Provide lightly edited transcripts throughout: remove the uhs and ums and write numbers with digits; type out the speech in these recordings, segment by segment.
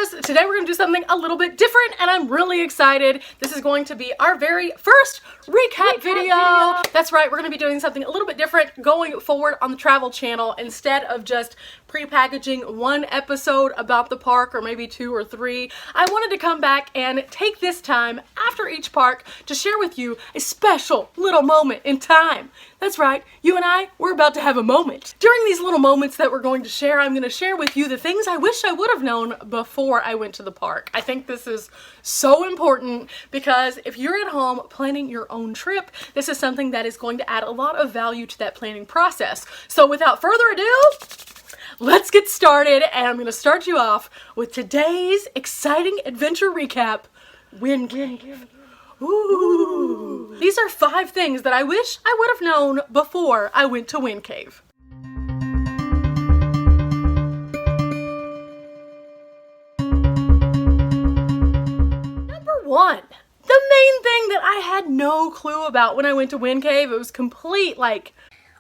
Explorers! Today we're going to do something a little bit different and I'm really excited. This is going to be our very first recap video. That's right, we're going to be doing something a little bit different going forward on the travel channel instead of just pre-packaging one episode about the park or maybe 2 or 3. I wanted to come back and take this time after each park to share with you a special little moment in time. That's right, you and I, we're about to have a moment. During these little moments that we're going to share, I'm going to share with you the things I wish I would have known before I went to the park. I think this is so important because if you're at home planning your own trip, this is something that is going to add a lot of value to that planning process. So without further ado, let's get started, and I'm going to start you off with today's exciting adventure recap, Wind Cave. Ooh. These are 5 things that I wish I would have known before I went to Wind Cave. Number 1. The main thing that I had no clue about when I went to Wind Cave, it was complete like,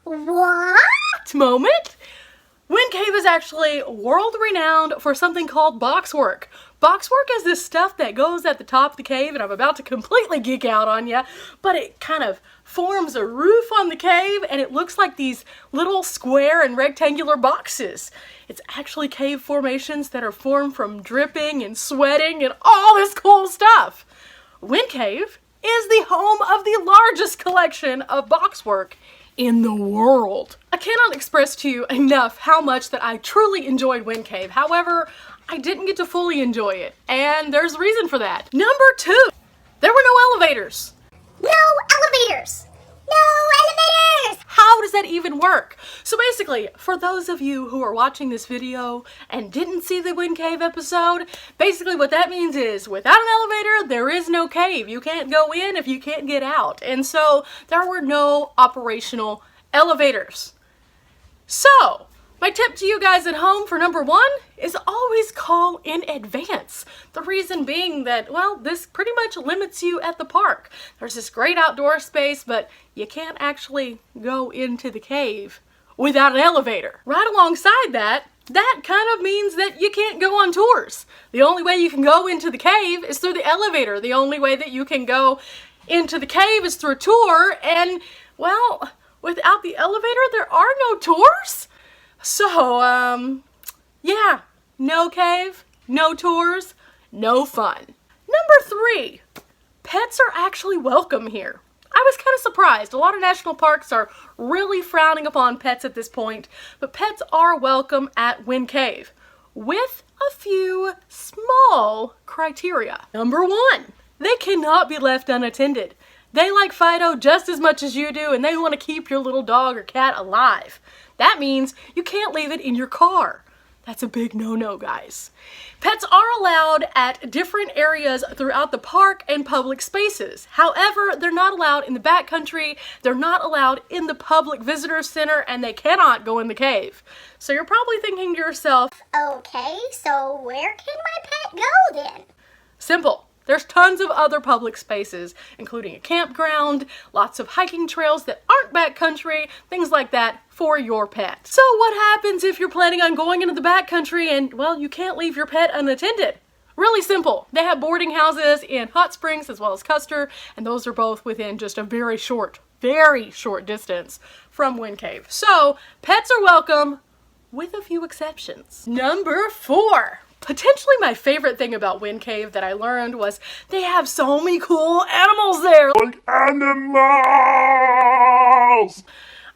what? Moment. Wind Cave is actually world renowned for something called Boxwork. Boxwork is this stuff that goes at the top of the cave, and I'm about to completely geek out on you, but it kind of forms a roof on the cave and it looks like these little square and rectangular boxes. It's actually cave formations that are formed from dripping and sweating and all this cool stuff. Wind Cave is the home of the largest collection of boxwork in the world. I cannot express to you enough how much that I truly enjoyed Wind Cave. However, I didn't get to fully enjoy it, and there's a reason for that. Number 2, there were no elevators. No elevators! No elevators! How does that even work? So basically, for those of you who are watching this video and didn't see the Wind Cave episode, basically what that means is without an elevator, there is no cave. You can't go in if you can't get out. And so there were no operational elevators. So, my tip to you guys at home for number 1 is always call in advance. The reason being that, well, this pretty much limits you at the park. There's this great outdoor space, but you can't actually go into the cave without an elevator. Right alongside that, that kind of means that you can't go on tours. The only way you can go into the cave is through the elevator. The only way that you can go into the cave is through a tour, and, well, without the elevator, there are no tours. So, yeah, no cave, no tours, no fun. Number 3, pets are actually welcome here. I was kind of surprised. A lot of national parks are really frowning upon pets at this point, but pets are welcome at Wind Cave with a few small criteria. Number 1, they cannot be left unattended. They like Fido just as much as you do, and they want to keep your little dog or cat alive. That means you can't leave it in your car. That's a big no-no, guys. Pets are allowed at different areas throughout the park and public spaces. However, they're not allowed in the backcountry, they're not allowed in the public visitor center, and they cannot go in the cave. So you're probably thinking to yourself, okay, so where can my pet go then? Simple. There's tons of other public spaces, including a campground, lots of hiking trails that aren't backcountry, things like that for your pet. So what happens if you're planning on going into the backcountry and, well, you can't leave your pet unattended? Really simple. They have boarding houses in Hot Springs as well as Custer, and those are both within just a very short distance from Wind Cave. So pets are welcome with a few exceptions. Number 4. Potentially my favorite thing about Wind Cave that I learned was they have so many cool animals there. Like animals!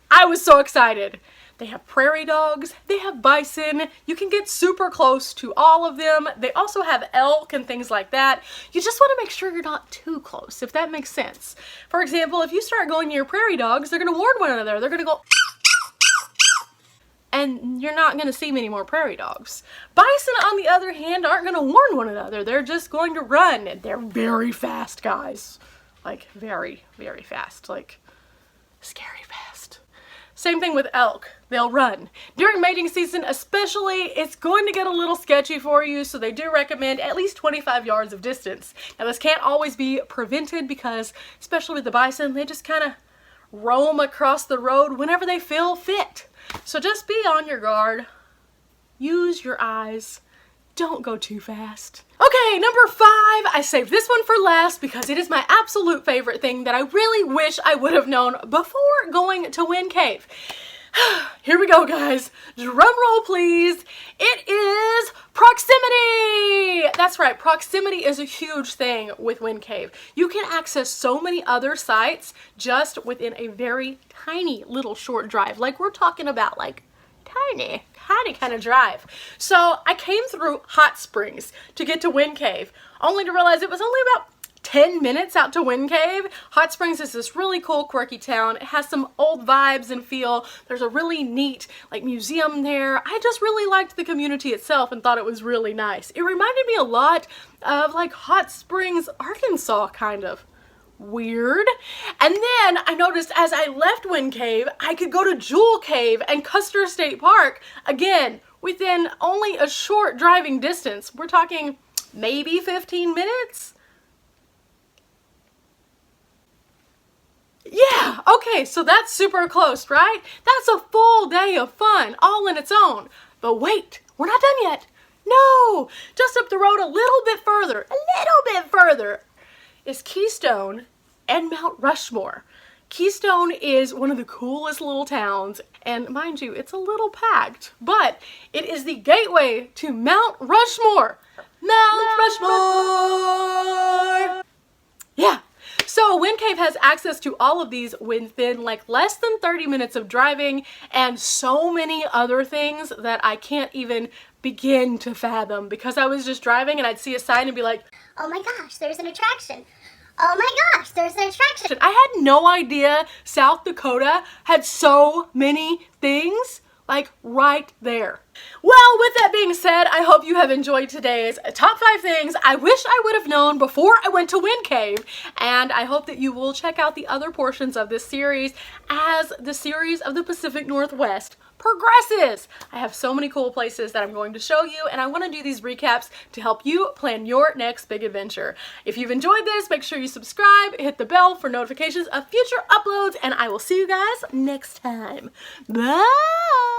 I was so excited. They have prairie dogs, they have bison, you can get super close to all of them. They also have elk and things like that. You just want to make sure you're not too close, if that makes sense. For example, if you start going near prairie dogs, they're going to warn one another. They're going to go, and you're not going to see many more prairie dogs. Bison, on the other hand, aren't going to warn one another. They're just going to run, and they're very fast, guys. Like, very, very fast. Like, scary fast. Same thing with elk. They'll run. During mating season especially, it's going to get a little sketchy for you, so they do recommend at least 25 yards of distance. Now, this can't always be prevented because, especially with the bison, they just kind of roam across the road whenever they feel fit. So just be on your guard. Use your eyes. don't go too fast. Okay, number 5, I saved this one for last because it is my absolute favorite thing that I really wish I would have known before going to Wind Cave. Here we go, guys. Drum roll, please. It is proximity. That's right. Proximity is a huge thing with Wind Cave. You can access so many other sites just within a very tiny little short drive. Like we're talking about like tiny kind of drive. So I came through Hot Springs to get to Wind Cave, only to realize it was only about 10 minutes out to Wind Cave. Hot Springs is this really cool, quirky town. It has some old vibes and feel. There's a really neat like museum there. I just really liked the community itself and thought it was really nice. It reminded me a lot of like Hot Springs, Arkansas, kind of. Weird. And then I noticed as I left Wind Cave, I could go to Jewel Cave and Custer State Park, again, within only a short driving distance. We're talking maybe 15 minutes? Yeah, okay, so that's super close, right? That's a full day of fun, all in its own. But wait, we're not done yet. No, just up the road a little bit further, is Keystone and Mount Rushmore. Keystone is one of the coolest little towns, and mind you, it's a little packed, but it is the gateway to Mount Rushmore. Mount Rushmore! Yeah. So Wind Cave has access to all of these within like less than 30 minutes of driving and so many other things that I can't even begin to fathom because I was just driving and I'd see a sign and be like, oh my gosh, there's an attraction. Oh my gosh, there's an attraction. I had no idea South Dakota had so many things like right there. Well, with that being said, I hope you have enjoyed today's top 5 things I wish I would have known before I went to Wind Cave, and I hope that you will check out the other portions of this series as the series of the Pacific Northwest progresses. I have so many cool places that I'm going to show you, and I want to do these recaps to help you plan your next big adventure. If you've enjoyed this, make sure you subscribe, hit the bell for notifications of future uploads, and I will see you guys next time. Bye!